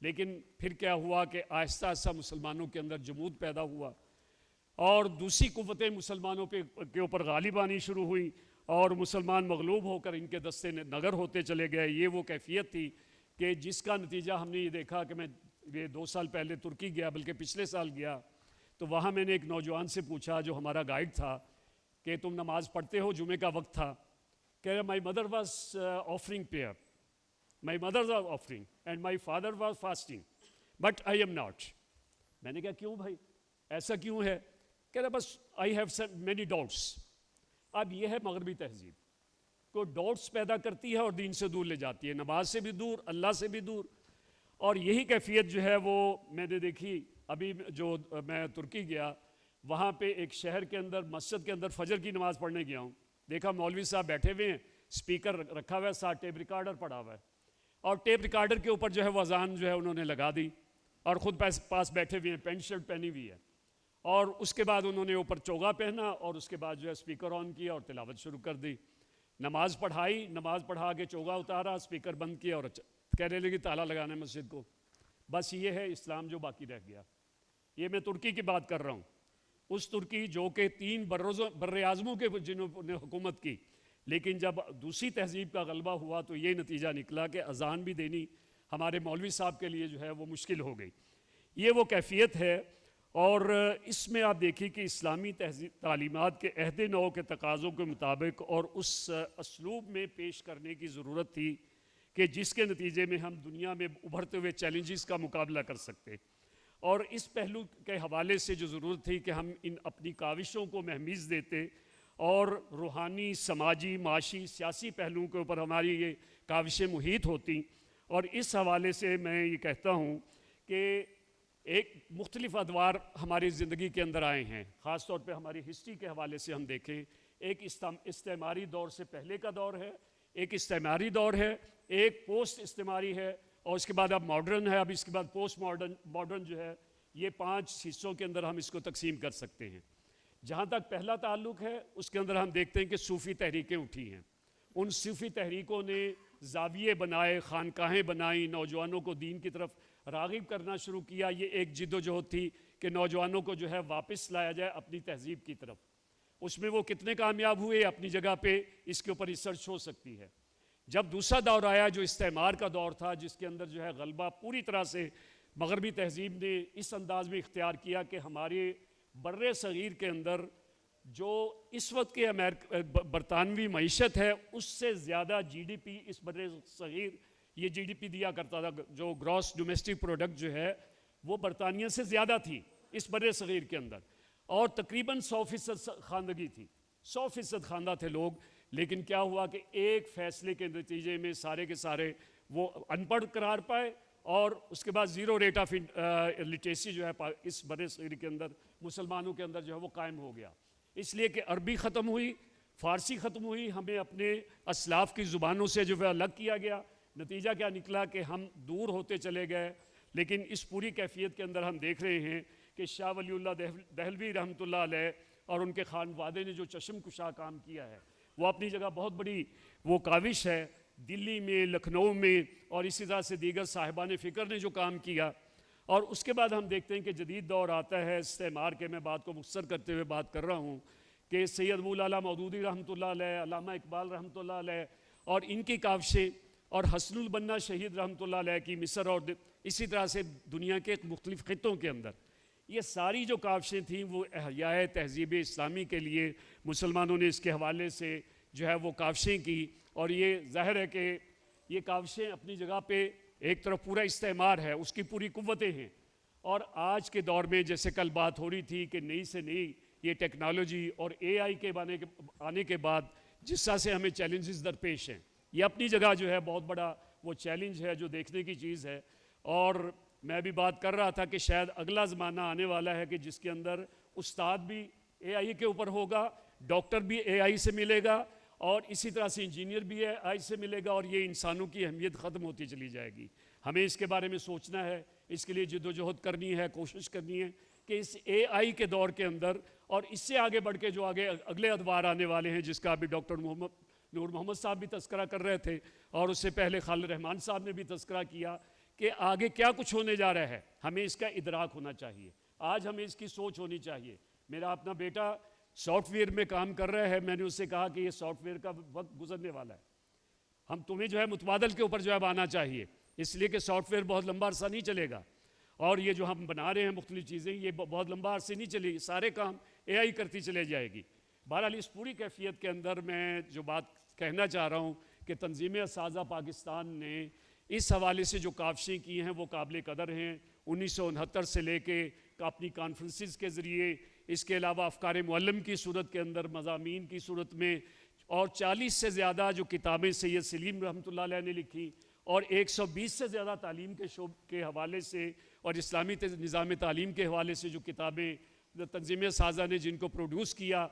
لیکن پھر کیا ہوا کہ آہستہ آہستہ مسلمانوں کے اندر جمود پیدا ہوا اور دوسری قوتیں مسلمانوں کے اوپر غالب آنی شروع ہوئی اور مسلمان مغلوب ہو کر ان کے دستے نگر ہوتے چلے گئے. یہ وہ کیفیت تھی کہ جس کا نتیجہ ہم نے یہ دیکھا کہ میں یہ 2 سال پہلے ترکی گیا، بلکہ پچھلے سال گیا، تو وہاں میں نے ایک نوجوان سے پوچھا جو ہمارا گائیڈ تھا کہ تم نماز پڑھتے ہو؟ جمعے کا وقت تھا. کہہ رہا my mother was offering prayer, my mother was offering and my father was fasting but I am not. میں نے کہا کیوں بھائی، ایسا کیوں ہے؟ کہہ رہا بس آئی ہیو مینی ڈاؤٹس. اب یہ ہے مغربی تہذیب، کو ڈاؤٹس پیدا کرتی ہے اور دین سے دور لے جاتی ہے، نماز سے بھی دور، اللہ سے بھی دور. اور یہی کیفیت جو ہے وہ میں نے دیکھی ابھی جو میں ترکی گیا، وہاں پہ ایک شہر کے اندر مسجد کے اندر فجر کی نماز پڑھنے گیا ہوں. دیکھا مولوی صاحب بیٹھے ہوئے ہیں، اسپیکر رکھا ہوا ہے، ساتھ ٹیپ ریکارڈر پڑا ہوا ہے، اور ٹیپ ریکارڈر کے اوپر جو ہے وہ اذان جو ہے انہوں نے لگا دی اور خود پاس بیٹھے ہوئے ہیں، پینٹ شرٹ پہنی ہوئی ہے، اور اس کے بعد انہوں نے اوپر چوگا پہنا اور اس کے بعد جو ہے اسپیکر آن کیا اور تلاوت شروع کر دی. نماز پڑھائی، نماز پڑھا کے چوگا اتارا، اسپیکر بند کیا اور کہنے لگی تالا لگانا ہے مسجد کو. بس یہ ہے اسلام جو باقی رہ گیا. یہ میں ترکی کی بات کر رہا ہوں، اس ترکی جو کہ 3 بر اعظموں کے جنہوں نے حکومت کی، لیکن جب دوسری تہذیب کا غلبہ ہوا تو یہ نتیجہ نکلا کہ اذان بھی دینی ہمارے مولوی صاحب کے لیے جو ہے وہ مشکل ہو گئی. یہ وہ کیفیت ہے. اور اس میں آپ دیکھیں کہ اسلامی تعلیمات کے عہد نو کے تقاضوں کے مطابق اور اس اسلوب میں پیش کرنے کی ضرورت تھی کہ جس کے نتیجے میں ہم دنیا میں ابھرتے ہوئے چیلنجز کا مقابلہ کر سکتے. اور اس پہلو کے حوالے سے جو ضرورت تھی کہ ہم ان اپنی کاوشوں کو مہمیز دیتے اور روحانی، سماجی، معاشی، سیاسی پہلوؤں کے اوپر ہماری یہ کاوشیں محیط ہوتی. اور اس حوالے سے میں یہ کہتا ہوں کہ ایک مختلف ادوار ہماری زندگی کے اندر آئے ہیں، خاص طور پہ ہماری ہسٹری کے حوالے سے ہم دیکھیں. ایک استعماری دور سے پہلے کا دور ہے، ایک استعماری دور ہے، ایک پوسٹ استعماری ہے، اور اس کے بعد اب ماڈرن ہے، اب اس کے بعد پوسٹ ماڈرن جو ہے. یہ 5 حصوں کے اندر ہم اس کو تقسیم کر سکتے ہیں. جہاں تک پہلا تعلق ہے اس کے اندر ہم دیکھتے ہیں کہ صوفی تحریکیں اٹھی ہیں. ان صوفی تحریکوں نے زاویے بنائے، خانقاہیں بنائیں، نوجوانوں کو دین کی طرف راغب کرنا شروع کیا. یہ ایک جد و جہد تھی کہ نوجوانوں کو جو ہے واپس لایا جائے اپنی تہذیب کی طرف. اس میں وہ کتنے کامیاب ہوئے اپنی جگہ پہ اس کے اوپر ریسرچ ہو سکتی ہے. جب دوسرا دور آیا جو استعمار کا دور تھا، جس کے اندر جو ہے غلبہ پوری طرح سے مغربی تہذیب نے اس انداز میں اختیار کیا کہ ہمارے بر صغیر کے اندر جو اس وقت کے برطانوی معیشت ہے اس سے زیادہ جی ڈی پی اس بر صغیر یہ جی ڈی پی دیا کرتا تھا. جو گراس ڈومیسٹک پروڈکٹ جو ہے وہ برطانیہ سے زیادہ تھی اس بر صغیر کے اندر، اور تقریباً 100% خواندگی تھی، 100% خواندہ تھے لوگ. لیکن کیا ہوا کہ ایک فیصلے کے نتیجے میں سارے کے سارے وہ ان پڑھ قرار پائے، اور اس کے بعد 0 ریٹ آف لٹریسی جو ہے اس بر صغیر کے اندر مسلمانوں کے اندر جو ہے وہ قائم ہو گیا. اس لیے کہ عربی ختم ہوئی، فارسی ختم ہوئی، ہمیں اپنے اسلاف کی زبانوں سے جو ہے الگ کیا گیا. نتیجہ کیا نکلا کہ ہم دور ہوتے چلے گئے. لیکن اس پوری کیفیت کے اندر ہم دیکھ رہے ہیں کہ شاہ ولی اللہ دہلوی رحمۃ اللہ علیہ اور ان کے خانوادے نے جو چشم کشا کام کیا ہے وہ اپنی جگہ بہت بڑی وہ کاوش ہے. دلی میں، لکھنؤ میں، اور اسی طرح سے دیگر صاحبان فکر نے جو کام کیا. اور اس کے بعد ہم دیکھتے ہیں کہ جدید دور آتا ہے استعمار کے. میں بات کو مختصر کرتے ہوئے بات کر رہا ہوں کہ سید ابو الاعلیٰ مودودی رحمۃ اللہ علیہ، علامہ اقبال رحمۃ اللہ علیہ اور ان کی کاوشیں، اور حسن البنا شہید رحمۃ اللہ علیہ کی مصر، اور اسی طرح سے دنیا کے مختلف خطوں کے اندر یہ ساری جو کاوشیں تھیں وہ احیاء تہذیب اسلامی کے لیے مسلمانوں نے اس کے حوالے سے جو ہے وہ کاوشیں کی. اور یہ ظاہر ہے کہ یہ کاوشیں اپنی جگہ پہ ایک طرف پورا استعمار ہے، اس کی پوری قوتیں ہیں. اور آج کے دور میں جیسے کل بات ہو رہی تھی کہ نئی سے نئی یہ ٹیکنالوجی اور اے آئی کے آنے کے بعد جس طرح سے ہمیں چیلنجز درپیش ہیں، یہ اپنی جگہ جو ہے بہت بڑا وہ چیلنج ہے جو دیکھنے کی چیز ہے. اور میں بھی بات کر رہا تھا کہ شاید اگلا زمانہ آنے والا ہے کہ جس کے اندر استاد بھی اے آئی کے اوپر ہوگا، ڈاکٹر بھی اے آئی سے ملے گا، اور اسی طرح سے انجینئر بھی اے آئی سے ملے گا. اور یہ انسانوں کی اہمیت ختم ہوتی چلی جائے گی. ہمیں اس کے بارے میں سوچنا ہے، اس کے لیے جد و جہد کرنی ہے، کوشش کرنی ہے کہ اس اے آئی کے دور کے اندر اور اس سے آگے بڑھ کے جو اگلے ادوار آنے والے ہیں جس کا ابھی ڈاکٹر نور محمد صاحب بھی تذکرہ کر رہے تھے، اور اس سے پہلے خالد رحمان صاحب نے بھی تذکرہ کیا کہ آگے کیا کچھ ہونے جا رہا ہے، ہمیں اس کا ادراک ہونا چاہیے، آج ہمیں اس کی سوچ ہونی چاہیے۔ میرا اپنا بیٹا سافٹ ویئر میں کام کر رہا ہے، میں نے اس سے کہا کہ یہ سافٹ ویئر کا وقت گزرنے والا ہے، ہم تمہیں جو ہے متبادل کے اوپر جو ہے آنا چاہیے، اس لیے کہ سافٹ ویئر بہت لمبا عرصہ نہیں چلے گا، اور یہ جو ہم بنا رہے ہیں مختلف چیزیں یہ بہت لمبا عرصے نہیں چلے گی، سارے کام اے آئی کرتی چلے جائے گی۔ بہرحال اس پوری کیفیت کے اندر میں جو بات کہنا چاہ رہا ہوں کہ تنظیم اساتذہ پاکستان نے اس حوالے سے جو کاوشیں کی ہیں وہ قابل قدر ہیں۔ 1969 سے لے کے اپنی کانفرنسز کے ذریعے، اس کے علاوہ افکار معلم کی صورت کے اندر، مضامین کی صورت میں، اور 40 سے زیادہ جو کتابیں سید سلیم رحمۃ اللہ علیہ نے لکھی، اور 120 سے زیادہ تعلیم کے شعبے کے حوالے سے اور اسلامی نظام تعلیم کے حوالے سے جو کتابیں تنظیم اساتذہ نے جن کو پروڈیوس کیا،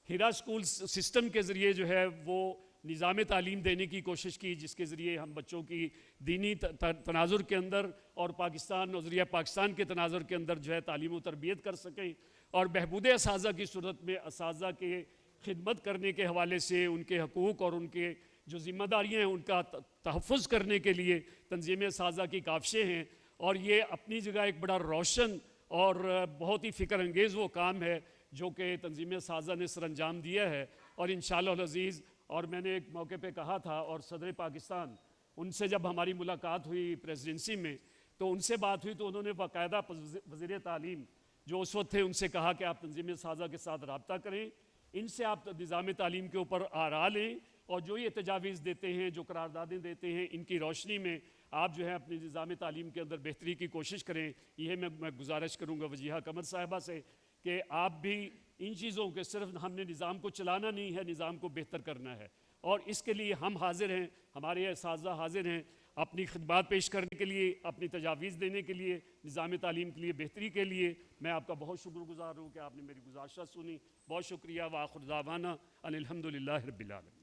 ہیرا اسکول سسٹم کے ذریعے جو ہے وہ نظام تعلیم دینے کی کوشش کی، جس کے ذریعے ہم بچوں کی دینی تناظر کے اندر اور پاکستان نظریہ پاکستان کے تناظر کے اندر جو ہے تعلیم و تربیت کر سکیں، اور بہبود اساتذہ کی صورت میں اساتذہ کے خدمت کرنے کے حوالے سے ان کے حقوق اور ان کے جو ذمہ داریاں ہیں ان کا تحفظ کرنے کے لیے تنظیم اساتذہ کی کاوشیں ہیں، اور یہ اپنی جگہ ایک بڑا روشن اور بہت ہی فکر انگیز وہ کام ہے جو کہ تنظیم اساتذہ نے سر انجام دیا ہے۔ اور انشاءاللہ العزیز، اور میں نے ایک موقع پہ کہا تھا، اور صدر پاکستان ان سے جب ہماری ملاقات ہوئی پریزیڈنسی میں تو ان سے بات ہوئی تو انہوں نے باقاعدہ وزیر تعلیم جو اس وقت تھے ان سے کہا کہ آپ تنظیم اساتذہ کے ساتھ رابطہ کریں، ان سے آپ نظام تعلیم کے اوپر آراء لیں، اور جو یہ تجاویز دیتے ہیں، جو قراردادیں دیتے ہیں، ان کی روشنی میں آپ جو ہے اپنی نظام تعلیم کے اندر بہتری کی کوشش کریں۔ یہ میں گزارش کروں گا وجیہہ قمر صاحبہ سے کہ آپ بھی ان چیزوں کے، صرف ہم نے نظام کو چلانا نہیں ہے، نظام کو بہتر کرنا ہے، اور اس کے لیے ہم حاضر ہیں، ہمارے اساتذہ حاضر ہیں اپنی خدمات پیش کرنے کے لیے، اپنی تجاویز دینے کے لیے، نظام تعلیم کے لیے بہتری کے لیے۔ میں آپ کا بہت شکر گزار ہوں کہ آپ نے میری گزارشات سنی، بہت شکریہ۔ وآخر دعوانا ان الحمدللہ رب العالمین۔